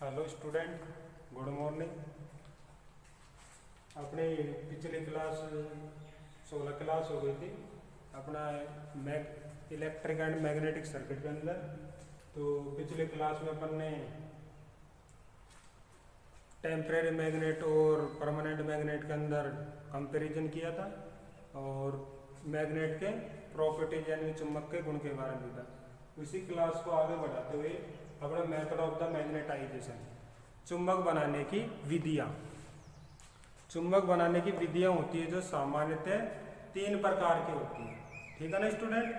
Hello student, good morning. अपने पिछली class 16 class हो गई थी अपना इलेक्ट्रिक एंड मैग्नेटिक सर्किट के अंदर। तो पिछले क्लास में अपन ने टेम्परेरी मैग्नेट और परमानेंट मैग्नेट के अंदर कंपैरिजन किया था और मैग्नेट के प्रॉपर्टीज यानी चुंबक के गुण के बारे में था। उसी क्लास को आगे बढ़ाते हुए अपना मेथड ऑफ द मैग्नेटाइजेशन, चुंबक बनाने की विधियाँ। चुंबक बनाने की विधियाँ होती है जो सामान्यतः 3 प्रकार की होती है। ठीक है ना स्टूडेंट,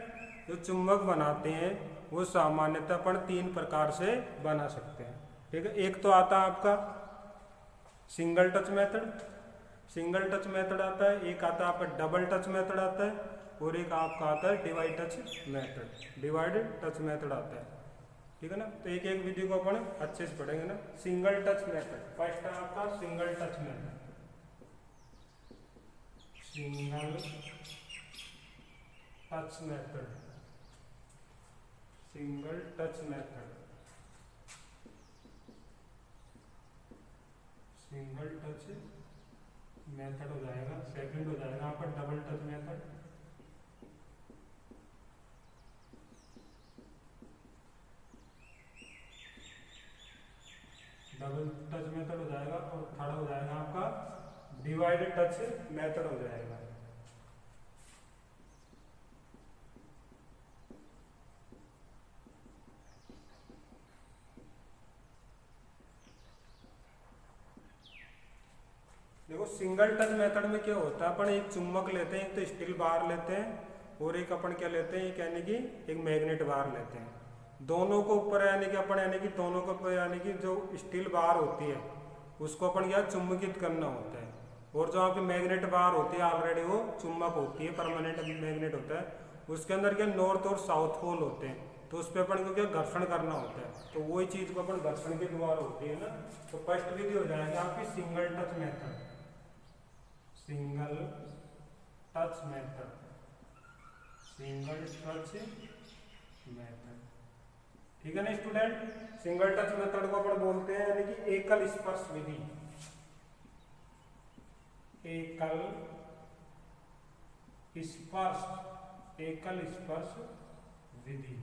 जो चुंबक बनाते हैं वो सामान्यतः अपन 3 प्रकार से बना सकते हैं। ठीक है, एक तो आता है आपका single touch method, single touch method आता है। एक आता है आपका डबल टच मेथड आता है और एक आपका आता है divide touch method, divided touch method आता है। ठीक है ना, तो एक एक विधि को अपन अच्छे से पढ़ेंगे ना। सिंगल टच मेथड, फर्स्ट है आपका single touch method, single touch method, single touch method, single touch method हो जाएगा। सेकंड हो जाएगा आपका double touch method, double touch method हो जाएगा। और थर्ड हो जाएगा आपका डिवाइडेड टच मेथड हो जाएगा। देखो सिंगल टच मेथड में क्या होता है, अपन एक चुंबक लेते हैं, एक तो स्टील बार लेते हैं और एक अपन क्या लेते हैं, एक यानी कि एक मैग्नेट बार लेते हैं। दोनों को ऊपर यानी कि अपन यानी कि दोनों को ऊपर यानी कि जो स्टील बार होती है उसको अपन क्या चुंबकित करना होता है। और जो आपकी मैग्नेट बार होती है ऑलरेडी वो चुंबक होती है, परमानेंट मैग्नेट होता है। उसके अंदर क्या नॉर्थ और साउथ पोल होते हैं, तो उस पर अपन को क्या घर्षण करना होता है। तो वही चीज को अपन घर्षण के द्वारा होती है ना। तो फर्स्ट विधि हो जाएगा आपकी single touch method, single touch method, single touch method. ठीक है ना स्टूडेंट, सिंगल टच मेथड को अपन बोलते हैं यानी कि एकल स्पर्श विधि, एकल स्पर्श, एकल स्पर्श विधि।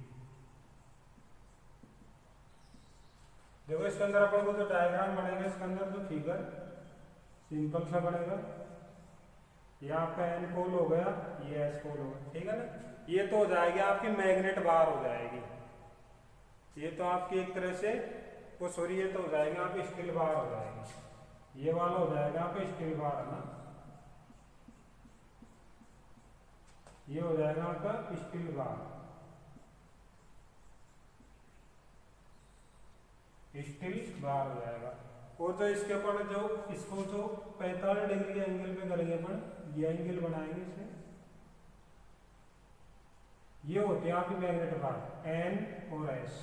देखो इसके अंदर अपन को जो डायग्राम बनेगा, इसके अंदर जो फिगर सिंपल सा बनेगा, ये आपका एन पोल हो गया, ये एस पोल हो गया। ठीक है ना, ये तो हो जाएगी आपकी मैग्नेट बार हो जाएगी। ये तो आपकी एक तरह से वो सॉरी ये तो हो जाएगा आपकी स्टील बार हो जाएगी। ये वाला हो जाएगा आपका स्टील बार है ना, ये हो जाएगा आपका स्टील बार, स्टील बार हो जाएगा। और जो इसके ऊपर जो इसको जो 45 डिग्री के एंगल पे करेंगे अपन, ये एंगल बनाएंगे इसे, ये होते हैं आपकी मैग्नेट बार एन और एस।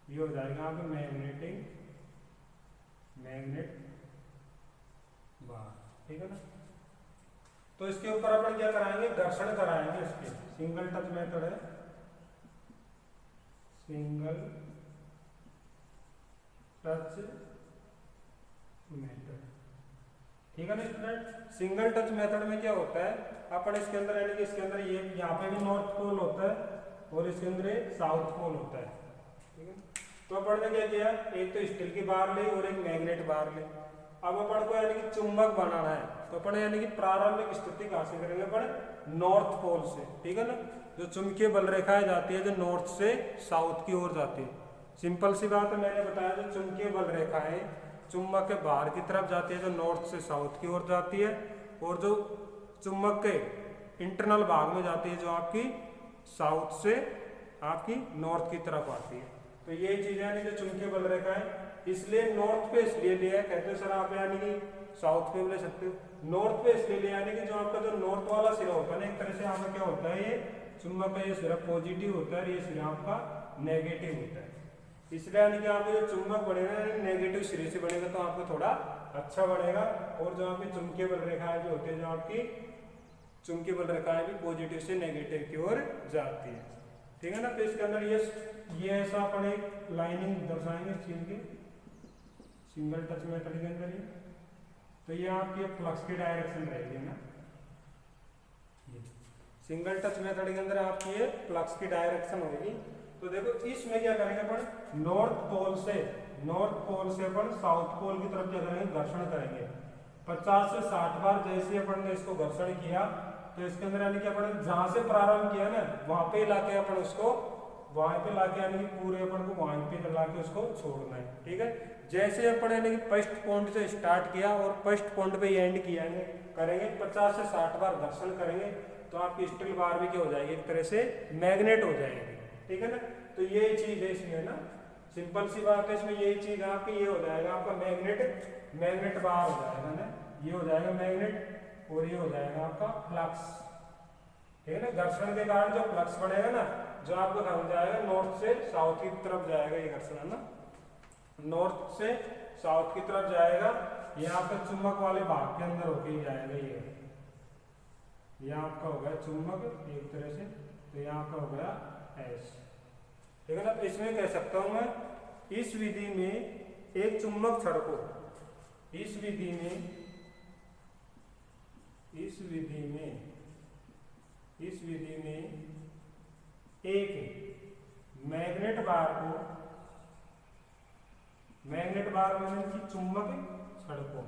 ये हो जाएगा आपकी मैग्नेट बार। ठीक है ना, तो इसके ऊपर अपन क्या कराएंगे, घर्षण कराएंगे इसके। सिंगल टच मेथड है, सिंगल टच मेथड। ठीक है ना स्टूडेंट, सिंगल टच मेथड में क्या होता है, अपन इसके अंदर यानी कि इसके अंदर ये यहाँ पे भी नॉर्थ पोल होता है और इसके अंदर साउथ पोल होता है। ठीक है, तो अपन ने क्या किया, एक तो स्टील की बार ली और एक मैग्नेट बार ली। अब अपन को यानी कि चुंबक बनाना है, तो अपन यानी कि प्रारंभिक स्थिति कहाँ से करेंगे, अपन नॉर्थ पोल से। ठीक है ना, जो चुंबकीय बल रेखाएं जाती है जो नॉर्थ से साउथ की ओर जाती है। सिंपल सी बात है, मैंने बताया जो चुंबकीय बल रेखाएं चुंबक के बाहर की तरफ जाती है जो नॉर्थ से साउथ की ओर जाती है, और जो चुंबक के इंटरनल भाग में जाती है जो आपकी साउथ से आपकी नॉर्थ की तरफ आती है। तो ये चीजें यानी जो चुंबकीय बल रेखाएं, इसलिए नॉर्थ पे इसलिए लिया है, कहते हैं सर आप यानी कि साउथ पे ले सकते हो। नॉर्थ पे इसलिए लिया यानी कि जो आपका जो नॉर्थ वाला सिरा होता है ना, एक तरह से आपका क्या होता है, ये चुंबक का ये सिरा पॉजिटिव होता है, ये सिरा आपका नेगेटिव होता है। इसलिए यानी कि आपका जो चुंबक बनेगा नेगेटिव सिरे से बनेगा तो आपको थोड़ा अच्छा बनेगा। और जो आपकी चुंबकीय बल रेखाएं जो होती है, जो आपकी चुंबकीय बल रेखाएं भी पॉजिटिव से नेगेटिव की ओर जाती है। ठीक है ना, तो इसके अंदर ये ऐसा अपन एक लाइनिंग दर्शाएंगे इस चीज की, सिंगल टच मेथड के अंदर ये, तो ये आपकी फ्लक्स की डायरेक्शन रहेगी ना, सिंगल टच मेथड के अंदर आपकी ये फ्लक्स की डायरेक्शन होगी। तो देखो इसमें क्या करेंगे अपन, नॉर्थ पोल से अपन साउथ पोल की तरफ क्या करेंगे, घर्षण करेंगे 50 से 60 बार। जैसे अपन ने इसको घर्षण किया तो इसके अंदर यानी कि अपन जहां से प्रारंभ किया ना वहां पे लाके अपन उसको वहां पे लाके यानी कि पूरे अपन को वहां पे लाके उसको छोड़ना है, ठीक है। जैसे अपन यानी कि फर्स्ट पॉइंट से स्टार्ट किया और फर्स्ट पॉइंट पे एंड किया करेंगे 50 से 60 बार घर्षण करेंगे तो आपकी स्टील बार भी क्या हो जाएगी, एक तरह से मैग्नेट हो जाएगी, ठीक है ना। तो ये चीज है इसमें ना, सिंपल सी बात है इसमें, यही चीज आपकी ये हो जाएगा आपका मैग्नेट बार हो जाएगा ना, ये हो जाएगा मैग्नेट और ये हो जाएगा आपका फ्लक्स, ठीक है ना। घर्षण के कारण जो फ्लक्स बनेगा ना, जो आपको कहा जाएगा नॉर्थ से साउथ की तरफ जाएगा, ये घर्षण है ना, नॉर्थ से साउथ की तरफ जाएगा, ये आपका चुंबक वाले भाग के अंदर होके ही जाएगा। ये आपका हो गया चुंबक एक तरह से, तो यहाँ का हो गया एस, ठीक है ना। तो इसमें कह सकता हूं मैं, इस विधि में एक चुंबक छड़ को, इस विधि में एक मैग्नेट बार में कि चुंबक छड़ को,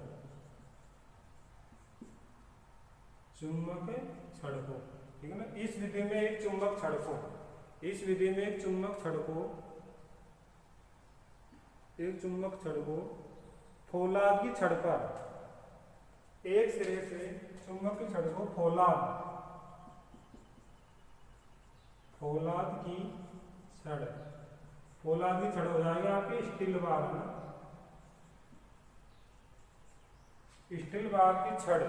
ठीक है ना। इस विधि में एक चुंबक छड़ को फौलाद की छड़ पर, एक सिरे से चुंबक की छड़ को फौलाद की छड़ हो जाएगी आपकी स्टील बार ना, स्टील बार की छड़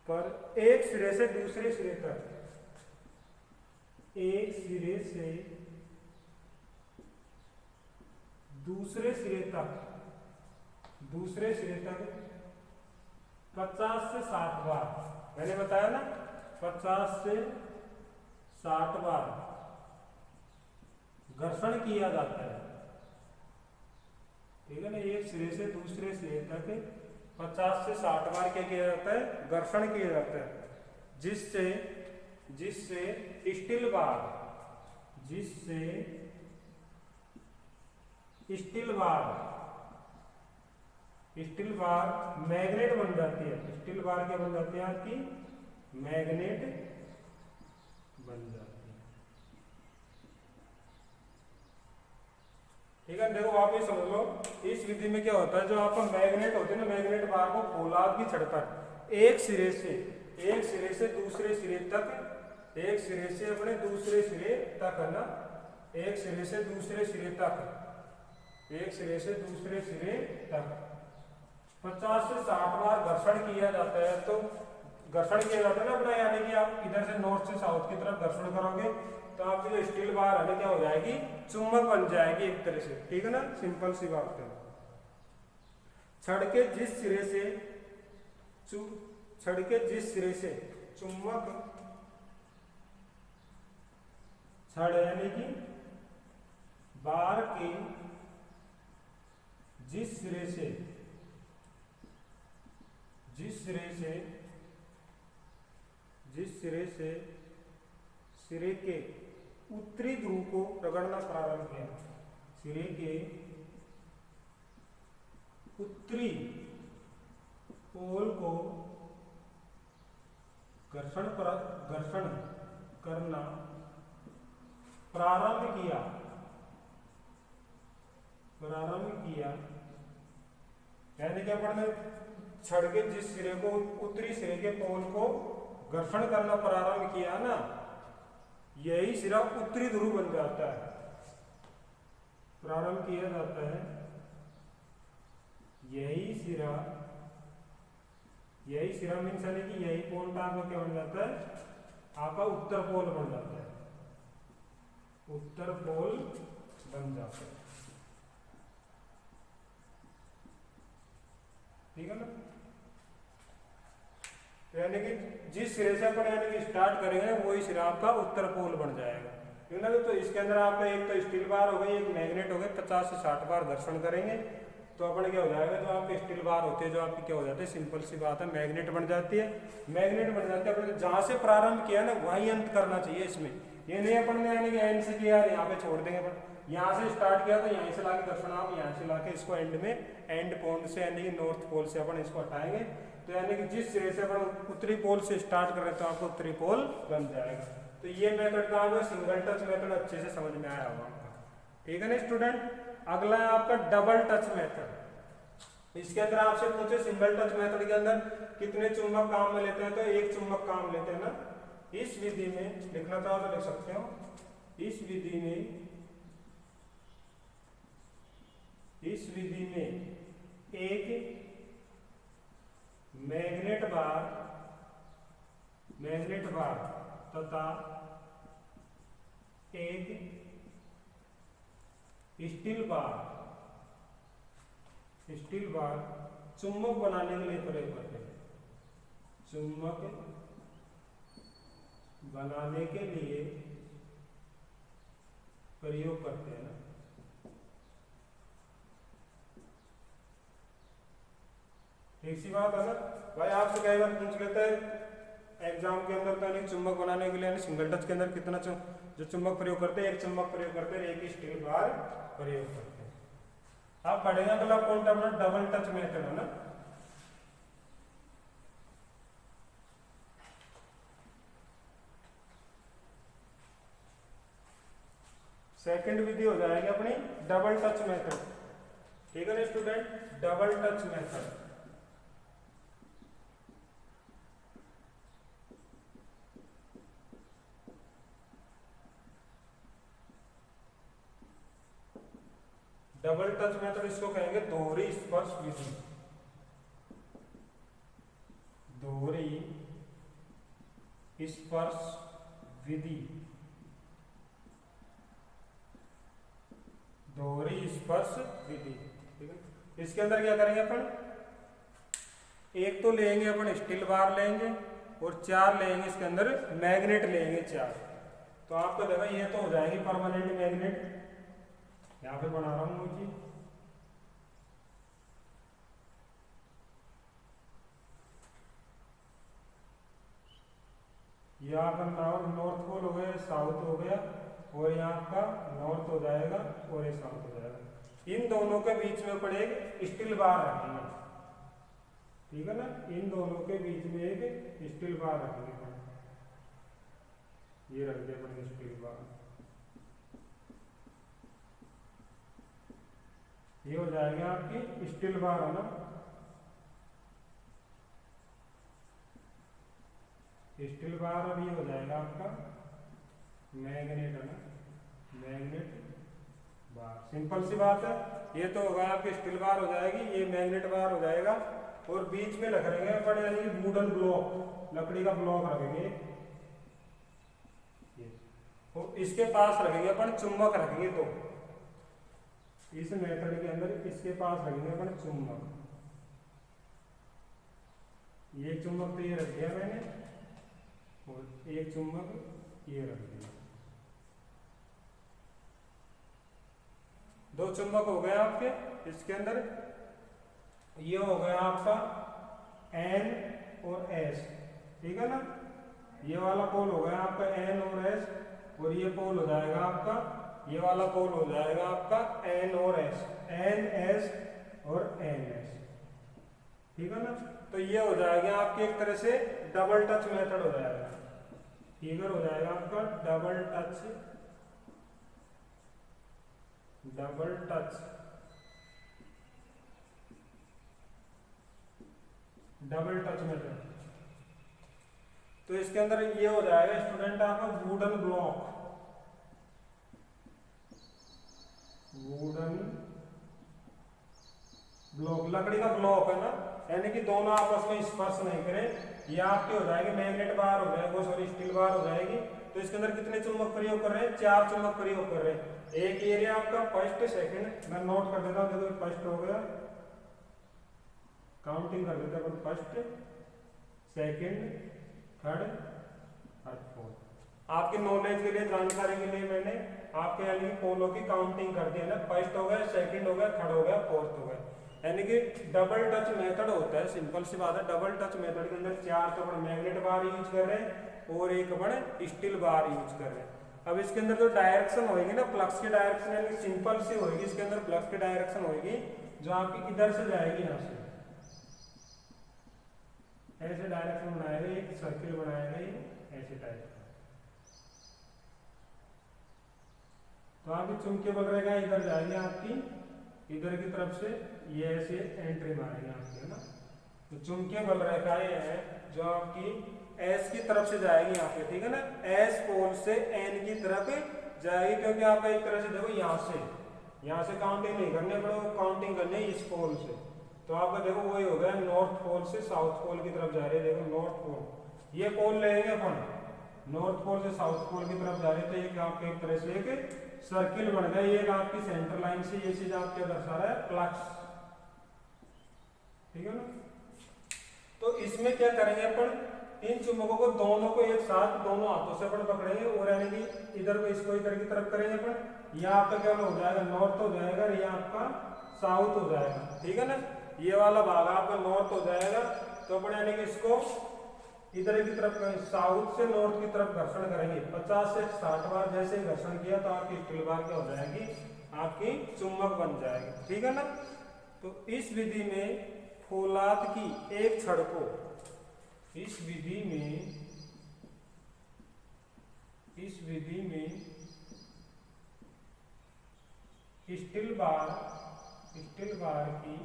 पर एक सिरे से दूसरे सिरे तक, दूसरे सिरे तक 50 से 60 बार, मैंने बताया ना 50 से 60 बार घर्षण किया जाता है, ठीक है ना। एक सिरे से दूसरे सिरे तक 50 से 60 बार क्या किया जाता है, घर्षण किया जाता है, जिससे स्टील बार मैग्नेट बन जाती है। स्टील बार क्या बन जाती है आपकी, मैग्नेट बन जाती है, ठीक है। देखो वापस समझ लो, इस विधि में क्या होता है, जो आपका मैग्नेट होते हैं ना, मैग्नेट बार को फौलाद की छड़ पर एक सिरे से दूसरे सिरे तक, एक सिरे से अपने दूसरे सिरे तक है ना, एक सिरे से दूसरे सिरे तक 50 से 60 बार घर्षण किया जाता है। तो घर्षण किया जाता है ना अपना, यानी कि आप इधर से नॉर्थ से साउथ की तरफ घर्षण करोगे तो आपकी जो स्टील बार है क्या हो जाएगी, चुंबक बन जाएगी एक तरह से, ठीक है ना। सिंपल सी बात है। छड़ के जिस सिरे से चुंबक छड़ यानी कि बार के जिस सिरे से सिरे के उत्तरी ध्रुव को रगड़ना प्रारंभ किया, सिरे के उत्तरी पोल को घर्षण करना प्रारंभ किया, यानी कि अपन ने छड़ के जिस सिरे को उत्तरी सिरे के पोल को घर्षण करना प्रारंभ किया ना, यही सिरा उत्तरी ध्रुव बन जाता है, प्रारंभ किया जाता है, यही सिरा मीन्स यानी कि यही पॉइंट आपका क्या बन जाता है, आपका उत्तर पोल बन जाता है, उत्तर पोल बन जाता है, ठीक है ना। यानी कि जिस सिरे से अपन यानी कि स्टार्ट करेंगे वही सिरा आपका उत्तर पोल बन जाएगा। ठीक है ना। तो इसके अंदर आपका एक तो स्टील बार हो गई, एक मैग्नेट हो गए, 50 से 60 बार घर्षण करेंगे तो अपन क्या हो जाएगा, जो आपके स्टील बार होते हैं जो आपकी क्या हो जाते हैं, सिंपल सी बात है, मैग्नेट बन जाती है। मैग्नेट बन जाती है, अपन जहाँ से प्रारंभ किया ना वहीं अंत करना चाहिए इसमें। ये नहीं अपन ने यानी कि एंड से किया यहाँ पे छोड़ देंगे अपन, यहाँ से स्टार्ट किया तो यहीं से लाके दर्शन आप यहाँ से लाके इसको एंड में, एंड पॉइंट से यानी कि नॉर्थ पोल से अपन इसको हटाएंगे। तो यानी कि जिस सिरे से अपन उत्तरी पोल से स्टार्ट कर रहे हैं तो आपको उत्तरी पोल बन जाएगा। तो ये मेथड का आपको सिंगल टच मेथड अच्छे से समझ में आया होगा आपका, ठीक है ना स्टूडेंट। अगला है आपका डबल टच मेथड। इसके अंदर आपसे पूछे सिंगल टच मेथड के अंदर कितने चुंबक काम में लेते हैं, तो एक चुंबक काम लेते हैं ना। इस विधि में लिखना चाहो तो लिख सकते हो, इस विधि में एक मैग्नेट बार तथा एक स्टील बार चुंबक बनाने के लिए प्रयोग करते हैं, चुंबक बनाने के लिए प्रयोग करते हैं ना। ठीक सी बात है ना भाई। आपसे कई बार पूछ लेते हैं एग्जाम के अंदर, तो चुंबक बनाने के लिए सिंगल टच के अंदर कितना जो चुंबक प्रयोग करते हैं, एक चुंबक प्रयोग करते हैं, एक स्टील बार प्रयोग करते हैं। आप पढ़ेंगे अगला पॉइंट अपना डबल टच मेथड है ना। सेकंड विधि हो जाएगी अपनी डबल टच मेथड, ठीक है ना student, double touch method. Double touch method इसको कहेंगे दोहरी स्पर्श विधि, दोहरी स्पर्श विधि, दोहरी स्पर्श विधि, ठीक है। इसके अंदर क्या करेंगे अपन, एक तो लेंगे अपन स्टील बार लेंगे और 4 लेंगे इसके अंदर मैग्नेट लेंगे 4। तो आपको देखो ये तो हो जाएगी परमानेंट मैग्नेट, यहाँ पे बना रहा हूँ जी। यहाँ पर नॉर्थ पोल हो गया, साउथ हो गया, और यहाँ आपका नॉर्थ हो जाएगा और ये साउथ हो जाएगा। इन दोनों के बीच में पड़े एक स्टील बार रखेंगे, ठीक है ना। इन दोनों के बीच में एक स्टील बार रखेंगे, ये रख दिया अपन स्टील बार। ये हो जाएगा आपकी स्टील बार है ना। स्टील बार, और ये हो जाएगा आपका मैग्नेट है ना, मैग्नेट बार। सिंपल सी बात है, ये तो होगा आपकी स्टील बार हो जाएगी, ये मैग्नेट बार हो जाएगा, और बीच में रख रखेंगे अपन यानी कि वुडन ब्लॉक, लकड़ी का ब्लॉक रखेंगे, और इसके पास रखेंगे अपन चुंबक रखेंगे। तो इस मेथड के अंदर इसके पास रखेंगे अपन चुंबक, ये चुंबक तो ये रख दिया मैंने, और एक चुंबक ये रख दिया। 2 चुंबक हो गए आपके इसके अंदर। ये हो गया आपका N और S, ठीक है ना। ये वाला पोल हो गया आपका N और S, और ये पोल हो जाएगा आपका, ये वाला पोल हो जाएगा आपका N और S, N S और N S, ठीक है ना। तो ये हो जाएगा आपके एक तरह से डबल टच मेथड हो जाएगा, फिगर हो जाएगा आपका double touch, double touch, double touch method. तो इसके अंदर ये हो जाएगा स्टूडेंट आपका वुडन ब्लॉक, वुडन ब्लॉक, लकड़ी का ब्लॉक है ना, यानी कि दोनों आपस में स्पर्श नहीं करें। ये आपके हो जाएगी मैग्नेट बार हो जाएगा, सॉरी स्टील बार हो जाएगी। तो इसके अंदर कितने चुंबक प्रयोग कर रहे हैं, 4 चुंबक प्रयोग कर रहे हैं। एक एरिया आपका फर्स्ट सेकंड, मैं नोट कर देता हूँ, देखो फर्स्ट हो गया, काउंटिंग कर देते हैं फर्स्ट सेकंड थर्ड और फोर्थ, आपकी नॉलेज के लिए, जानकारी के लिए मैंने आपके यानी कि पोलो की काउंटिंग कर दी है ना। फर्स्ट हो गया, सेकंड हो गया, थर्ड हो गया, फोर्थ हो गया। यानी कि डबल टच मेथड होता है, सिंपल सी बात है। डबल टच मेथड के अंदर 4 तो अपन मैग्नेट बार यूज कर रहे हैं और एक अपन स्टील बार यूज कर रहे हैं। अब इसके अंदर जो डायरेक्शन होगी ना, फ्लक्स की डायरेक्शन यानी सिंपल सी होगी। इसके अंदर फ्लक्स की डायरेक्शन होगी जो आपकी इधर से जाएगी, यहाँ से ऐसे डायरेक्शन बनाएगा, एक सर्किल बनाएगा ये ऐसे टाइप का। तो आपकी चुंबकीय बल रेखा इधर जाएगी आपकी, इधर की तरफ से ये ऐसे एंट्री मारेंगे आपकी, है ना। तो चुंबकीय बल रेखाएं है जो आपकी एस की तरफ से जाएगी यहाँ पे, ठीक है ना। एस पोल से एन की तरफ जाएगी, क्योंकि आप एक तरह से देखो यहाँ से काउंटिंग नहीं करनी पड़ेगी, काउंटिंग करनी है इस पोल से। तो आपका देखो वही हो गया, नॉर्थ पोल से साउथ पोल की तरफ जा रही है। देखो नॉर्थ पोल, ये पोल लेंगे अपन, नॉर्थ पोल से साउथ पोल की तरफ जा रहे थे। ये आपके एक तरह से एक सर्किल बन गया। ये आपकी सेंटर लाइन से ये चीज आपके दर्शा रहा है फ्लक्स, ठीक है ना। तो इसमें क्या करेंगे अपन, इन चुंबकों को दोनों को एक साथ दोनों हाथों से अपन पकड़ेंगे और यानी कि इधर को इसको इधर की तरफ करेंगे अपन। यह आपका क्या हो जाएगा, नॉर्थ हो जाएगा, ये आपका साउथ हो जाएगा, ठीक है ना। ये वाला भाग आपका नॉर्थ हो जाएगा। तो अपन यानी कि इसको इधर की तरफ साउथ से नॉर्थ की तरफ घर्षण करेंगे 50 से 60 बार। जैसे घर्षण किया तो आपकी स्टील बार क्या हो जाएगी, आपकी चुंबक बन जाएगी, ठीक है ना। तो इस विधि में फौलाद की एक छड़ को, इस विधि में स्टील बार की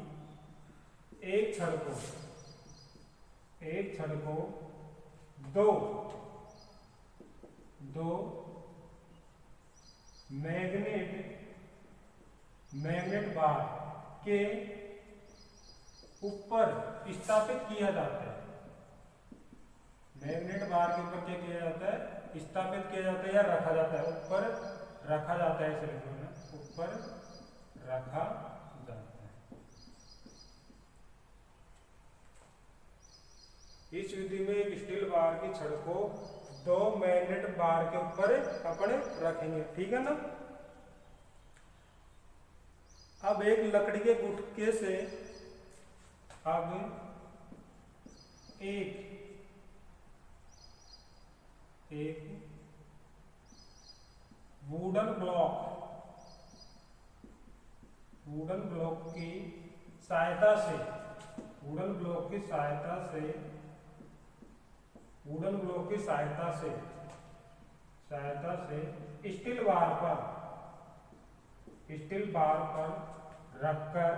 एक छड़ को दो मैग्नेट बार के ऊपर स्थापित किया जाता है। मैग्नेट बार के ऊपर क्या किया जाता है, स्थापित किया जाता है या रखा जाता है। ऊपर रखा जाता है, ऐसे लिखो ना, ऊपर रखा जाता है। इस विधि में एक स्टील बार की छड़ को 2 मैग्नेट बार के ऊपर अपन रखेंगे, ठीक है ना। अब एक लकड़ी के गुटके से अब एक वुडन ब्लॉक की सहायता से स्टील बार पर रखकर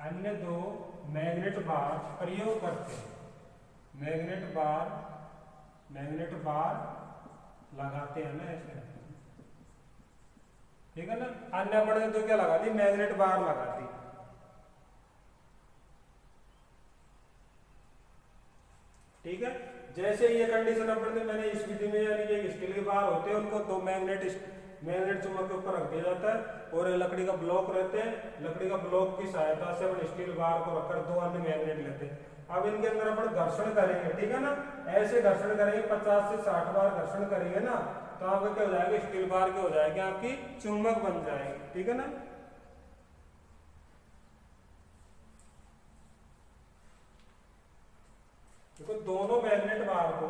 अन्य दो मैग्नेट बार प्रयोग करते हैं। मैग्नेट बार लगाते हैं ना, ऐसे, ठीक है ना। अन्य बड़े तो क्या लगा दी, मैग्नेट बार लगा दी, ठीक है। जैसे ये कंडीशन अपन ने, मैंने इस विधि में यानी कि स्टील के बार होते हैं, उनको 2 मैग्नेट चुंबक के ऊपर रख दिया जाता है और लकड़ी का ब्लॉक रहते हैं। लकड़ी का ब्लॉक की सहायता से अपन स्टील बार को रखकर 2 अन्य मैग्नेट लेते हैं। अब इनके अंदर अपन घर्षण करेंगे, ठीक है ना। ऐसे घर्षण करेंगे 50 से 60 बार घर्षण करेंगे ना, तो आपका क्या हो जाएगा, स्टील बार क्या हो जाएगी, आपकी चुंबक बन जाएगी, ठीक है ना। देखो दोनों मैग्नेट बार को,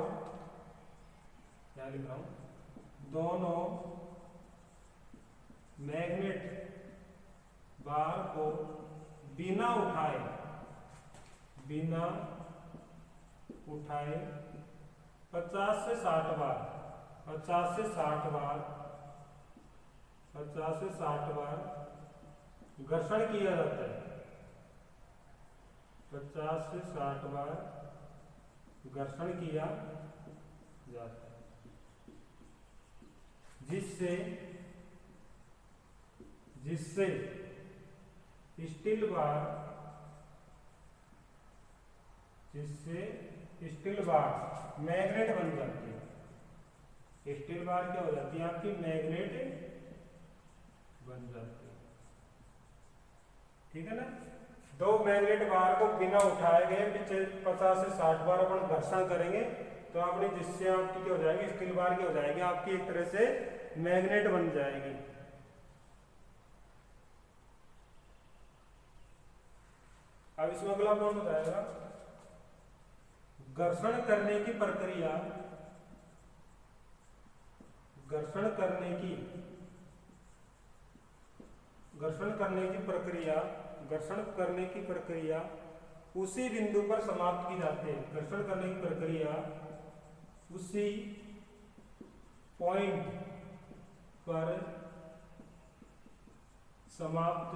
क्या लिख रहा हूं, दोनों मैग्नेट बार को बिना उठाए 50 से 60 बार घर्षण किया जाता है। 50 से 60 बार घर्षण किया जाता है, जिससे स्टील बार मैग्नेट बन जाती है। स्टील बार क्या हो जाती है, आपकी मैग्नेट बन जाती है, ठीक है ना। दो मैग्नेट बार को बिना उठाए गए पीछे 50 से 60 बार अपन घर्षण करेंगे तो आपने जिससे आपकी क्या हो जाएगी, स्टील बार की हो जाएगी आपकी एक तरह से मैग्नेट बन जाएगी। अब इसमें अगला पॉइंट हो जाएगा घर्षण करने की प्रक्रिया, घर्षण करने की प्रक्रिया उसी बिंदु पर समाप्त की जाती है। घर्षण करने की प्रक्रिया उसी पॉइंट पर समाप्त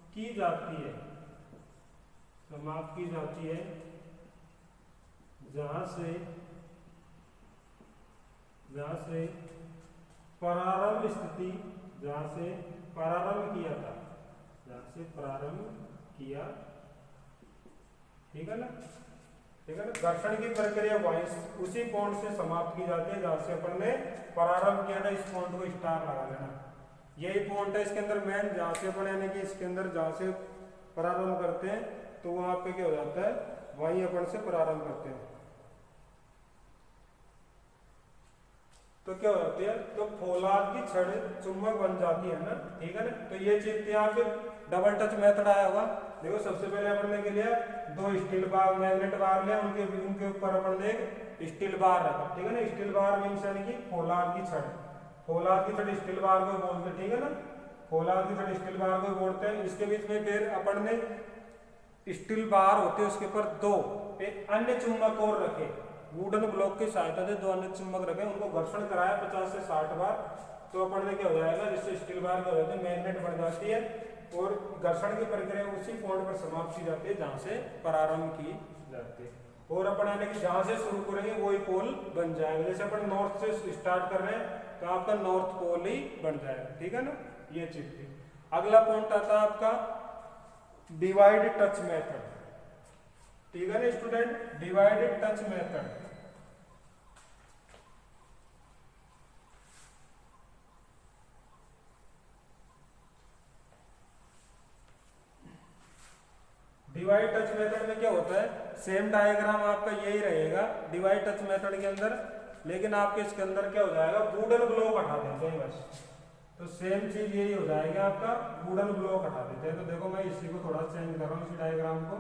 की जाती है, जहां से प्रारंभ स्थिति, जहां से प्रारंभ किया, ठीक है ना। घर्षण की प्रक्रिया उसी पॉइंट से समाप्त की जाती है जहां से अपन ने प्रारंभ किया था। इस पॉइंट को स्टार लगा लेना, यही पॉइंट है इसके अंदर मेन, जहां से अपन यानी कि इसके अंदर जहां से प्रारंभ करते हैं तो वहां पे क्या हो जाता है, वहीं अपन से प्रारंभ करते हैं तो क्या हो जाती है, तो फौलाद की छड़ चुंबक बन जाती है ना, ठीक है ना। तो ये चीज थी आपके डबल टच मेथड आया होगा। देखो सबसे पहले अपन ने क्या लिया, दो स्टील बार मैग्नेट बार लिया, उनके ऊपर अपन ने एक स्टील बार रखा, ठीक है ना। स्टील बार मीन्स यानी कि फौलाद की छड़, स्टील बार को बोलते हैं, ठीक है ना। फौलाद की छड़ स्टील बार को बोलते हैं। इसके बीच में फिर अपन ने स्टील बार होते हैं, उसके ऊपर दो अन्य चुंबक और रखे, वुडन ब्लॉक की सहायता से दो अन्य चुंबक रखे, उनको घर्षण कराया 50 से 60 बार, तो अपन ने क्या हो जाएगा, जिससे स्टील बार क्या हो जाती है, मैग्नेट बन जाती है और घर्षण की प्रक्रिया उसी पॉइंट पर समाप्त की जाती है जहां से प्रारंभ की जाती है। और अपन यानी कि जहां से शुरू करेंगे वही पोल बन जाएगा। जैसे अपन नॉर्थ से स्टार्ट कर रहे हैं तो आपका नॉर्थ पोल ही बन जाएगा, ठीक है ना। ये चीज थी। अगला पॉइंट आता है आपका डिवाइड टच मेथड, ठीक है ना student, divided touch method. Divide touch method में क्या होता है, सेम डायग्राम आपका यही रहेगा डिवाइड टच मेथड के अंदर, लेकिन आपके इसके अंदर क्या हो जाएगा, वुडन ब्लॉक हटा देते हैं बस। तो सेम चीज यही हो जाएगी आपका, वुडन ब्लॉक हटा देते हैं। तो देखो मैं इसी को थोड़ा चेंज कर रहा हूँ, इसी डायग्राम को।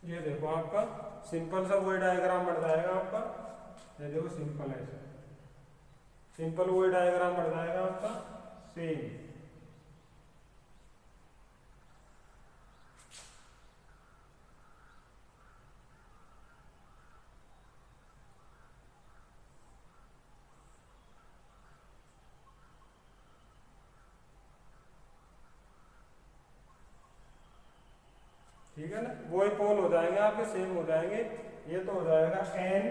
ये देखो आपका सिंपल सा वही डायग्राम बन जाएगा आपका, ये देखो सिंपल है, सिंपल वही डायग्राम बन जाएगा आपका सेम। ठीक है ना, वही पोल हो जाएंगे आपके, सेम हो जाएंगे। ये तो हो जाएगा N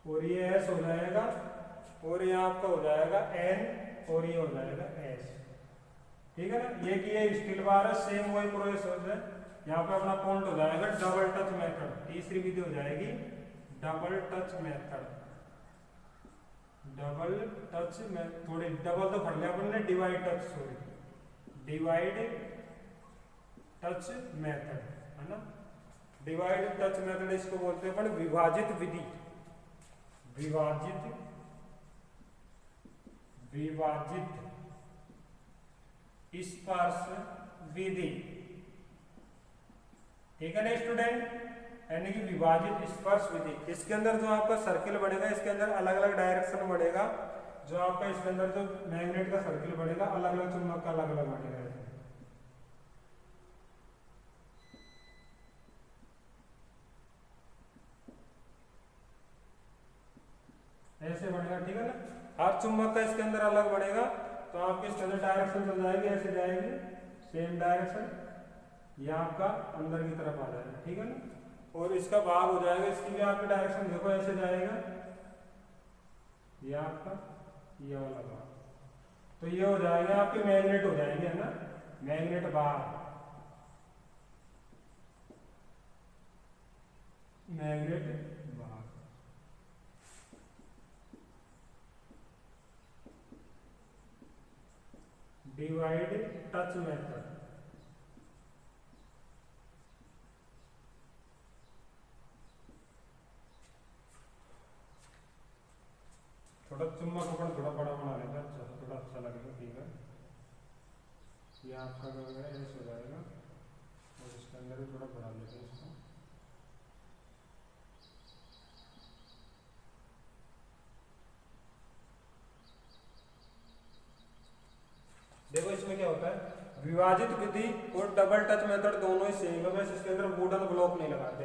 और ये S हो जाएगा, और ये आपका हो जाएगा N और ये हो जाएगा S, ठीक है ना। ये कि ये स्टील बार है, सेम वही प्रोसेस हो जाए। यहाँ पे अपना पॉइंट हो जाएगा डबल टच मेथड। तीसरी विधि हो जाएगी double touch method. Double touch में थोड़ी डबल तो पढ़ लिया अपन ने, divide touch, sorry divide touch method है ना। डिवाइड टच मेथड इसको बोलते हैं अपन विभाजित विधि, विभाजित स्पर्श विधि, ठीक है ना स्टूडेंट, यानी कि विभाजित स्पर्श विधि। इसके अंदर जो आपका सर्किल बनेगा, इसके अंदर अलग अलग डायरेक्शन बनेगा, जो आपका इसके अंदर जो मैग्नेट का सर्किल बनेगा अलग अलग चुंबक का अलग अलग बनेगा, ऐसे बनेगा, ठीक है ना। हर चुंबक का इसके अंदर अलग बनेगा, तो आपके इसके अंदर डायरेक्शन चल जाएगी, ऐसे जाएंगे सेम डायरेक्शन, ये आपका अंदर की तरफ आ जाएगा, ठीक है ना। और इसका भाग हो जाएगा, इसकी भी आपकी डायरेक्शन देखो ऐसे जाएगा, ये आपका ये वाला भाग, तो ये हो जाएगा आपके मैग्नेट हो जाएंगे, है ना, magnet bar, magnet bar. Divide touch method. थोड़ा चुम्बक अपन थोड़ा बड़ा बना लेते हैं, अच्छा थोड़ा अच्छा लगेगा। ठीक है, ये आपका जो है ऐसे हो जाएगा और इसके अंदर भी थोड़ा बढ़ा लेते हैं इसको। देखो इसमें क्या होता है, विभाजित विधि और डबल टच मेथड दोनों ही सेम है, बस इसके अंदर वुडन ब्लॉक नहीं लगाते।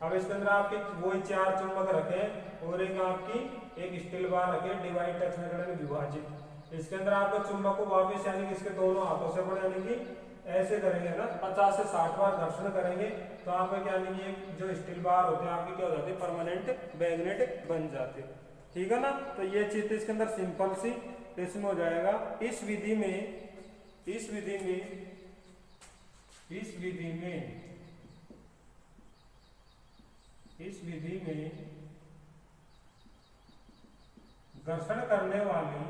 अब इसके अंदर आपके वही 4 चुंबक रखे और एक आपकी एक स्टील बार रखे, डिवाइड टच मेथड में विभाजित। इसके अंदर आपको चुंबक को वापस यानी कि इसके दोनों हाथों से अपन यानी कि ऐसे करेंगे ना 50 से 60 बार घर्षण करेंगे तो आपका क्या यानी कि जो स्टील बार होते हैं आपके क्या हो जाते हैं, परमानेंट मैग्नेट बन जाते हैं। ठीक है ना, तो ये चीज इसके अंदर सिंपल सी इसमें हो जाएगा। इस विधि में घर्षण करने वाली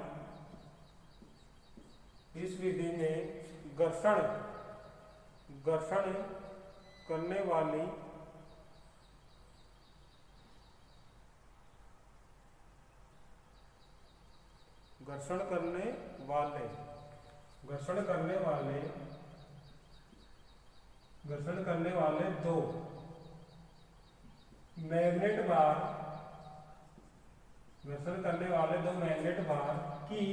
घर्षण करने वाली दो मैग्नेट बार की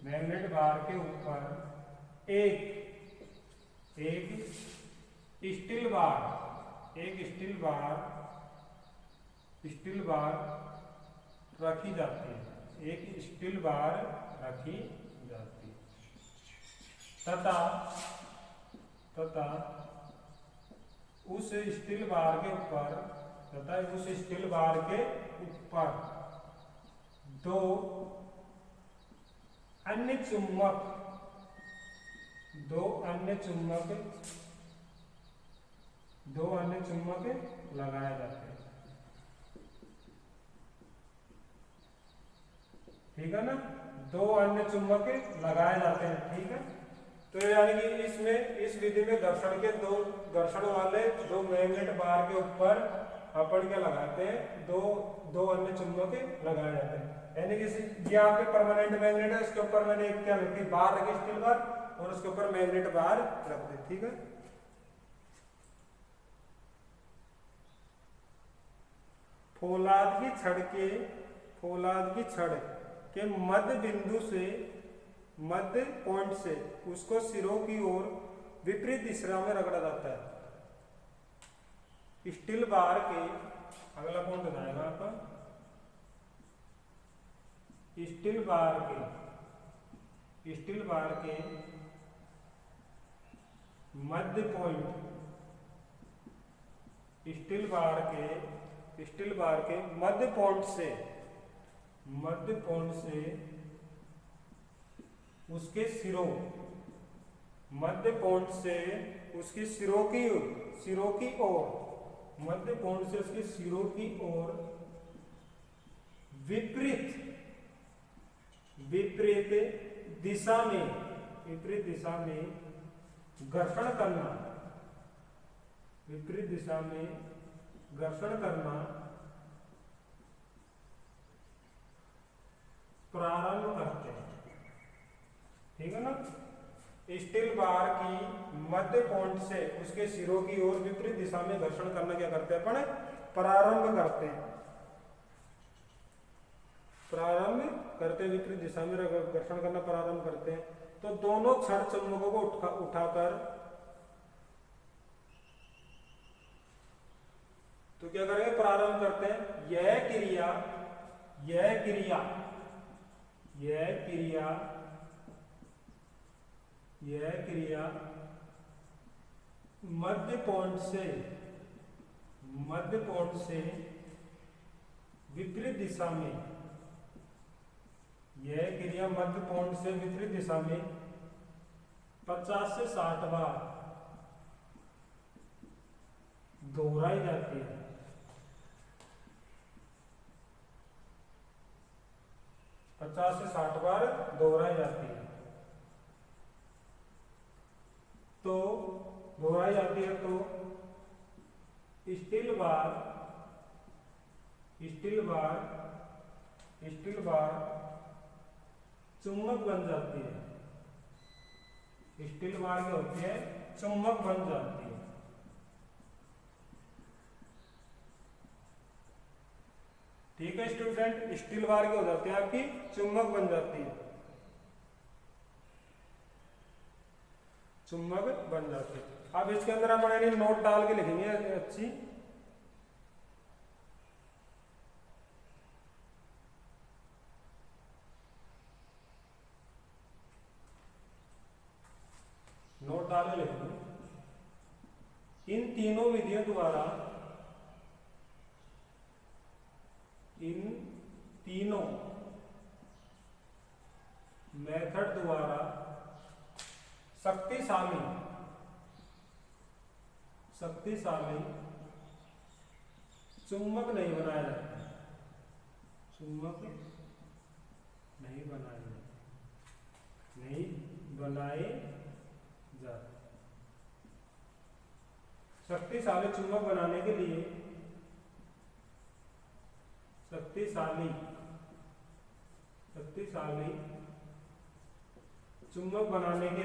मैग्नेट बार के ऊपर एक स्टील बार रखी जाती है, तथा उस स्टील बार के ऊपर दो अन्य चुंबक लगाए जाते हैं। ठीक है ना, 2 अन्य चुंबक लगाए जाते हैं। ठीक है, तो यानी कि इस विधि में घर्षण वाले दो मैग्नेट बार के ऊपर अपन क्या लगाते हैं, दो अन्य चुंबक लगाए जाते हैं। यानी कि ये आपके परमानेंट मैग्नेट है, इसके ऊपर मैंने एक क्या रखी बार रखी स्टील बार और उसके ऊपर मैग्नेट बार रख दी। ठीक है, फौलाद की छड़ के मध्य पॉइंट से उसको सिरों की ओर विपरीत दिशा में रगड़ा जाता है। स्टील बार के अगला पॉइंट बताएगा आपका, स्टील बार के मध्य पॉइंट मध्य पॉइंट से उसके सिरों की ओर विपरीत दिशा में घर्षण करना प्रारंभ करते हैं। ठीक है ना, स्टील बार की मध्य पॉइंट से उसके सिरों की ओर विपरीत दिशा में घर्षण करना क्या करते हैं अपन, प्रारंभ करते हैं। विपरीत दिशा में घर्षण करना प्रारंभ करते हैं। तो दोनों क्षण चुंबकों को उठाकर तो क्या करेंगे, प्रारंभ करते हैं। यह क्रिया मध्य पॉइंट से विपरीत दिशा में 50 से 60 बार दोहराई जाती है। 50 से 60 बार दोहराई जाती है। तो दोहराई जाती है तो स्टील बार चुंबक बन जाती है। स्टील बार क्या होती है? चुंबक बन जाती है। ठीक है स्टूडेंट, स्टील बार क्या हो जाती है? आपकी चुंबक बन जाती है, चुंबक बन जाती है। अब इसके अंदर अपन नोट डाल के लिखेंगे अच्छी। नोट डाल के लिखेंगे इन तीनों विधियों द्वारा, इन तीनों मेथड द्वारा शक्तिशाली चुंबक नहीं बनाया जाता, चुंबक नहीं बनाए जाते। शक्तिशाली चुंबक बनाने के लिए, शक्तिशाली चुंबक बनाने के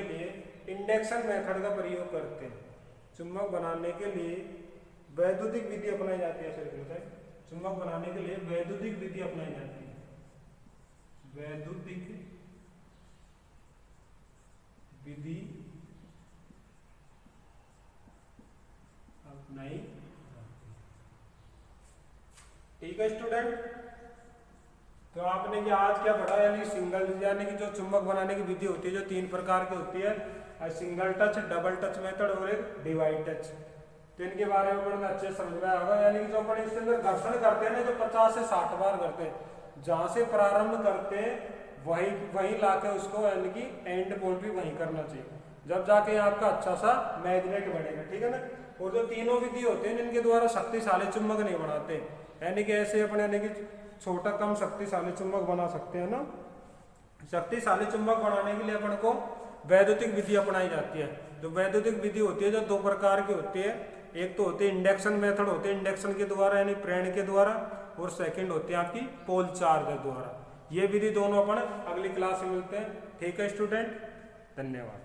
लिए इंडक्शन मेथड का प्रयोग करते हैं। चुंबक बनाने के लिए वैद्युतिक विधि अपनाई जाती है। चुंबक बनाने के लिए वैद्युतिक विधि अपनाई जाती है। वैद्युतिक विधि अपनाई जाती है। ठीक है स्टूडेंट, तो आपने ये आज क्या पढ़ा? यानी सिंगल, यानी कि जो चुंबक बनाने की विधि होती है जो 3 प्रकार की होती है, single touch, double touch method और एक डिवाइड टच। तो इनके बारे में अपन अच्छे समझ में आएगा। यानी कि जो अपन इसके अंदर घर्षण करते हैं ना, जो 50 से 60 बार करते हैं, जहां से प्रारंभ करते हैं वही लाके उसको यानी कि एंड पॉइंट भी वही करना चाहिए, जब जाके आपका अच्छा सा मैग्नेट बनेगा। ठीक है ना। और जो तीनों विधि होते हैं जिनके द्वारा शक्तिशाली चुंबक नहीं बनाते, यानी कि ऐसे अपन यानी कि छोटा कम शक्तिशाली चुंबक बना सकते हैं ना। शक्तिशाली चुंबक बनाने के लिए अपन को वैद्युतिक विधि अपनाई जाती है। जो वैद्युतिक विधि होती है जो 2 प्रकार की होती है, एक तो होती है इंडक्शन मेथड होते हैं, इंडक्शन के द्वारा यानी प्रेरण के द्वारा, और सेकंड होती है आपकी पोल चार्जर द्वारा। ये विधि दोनों अपन अगली क्लास में मिलते हैं। ठीक है स्टूडेंट, धन्यवाद।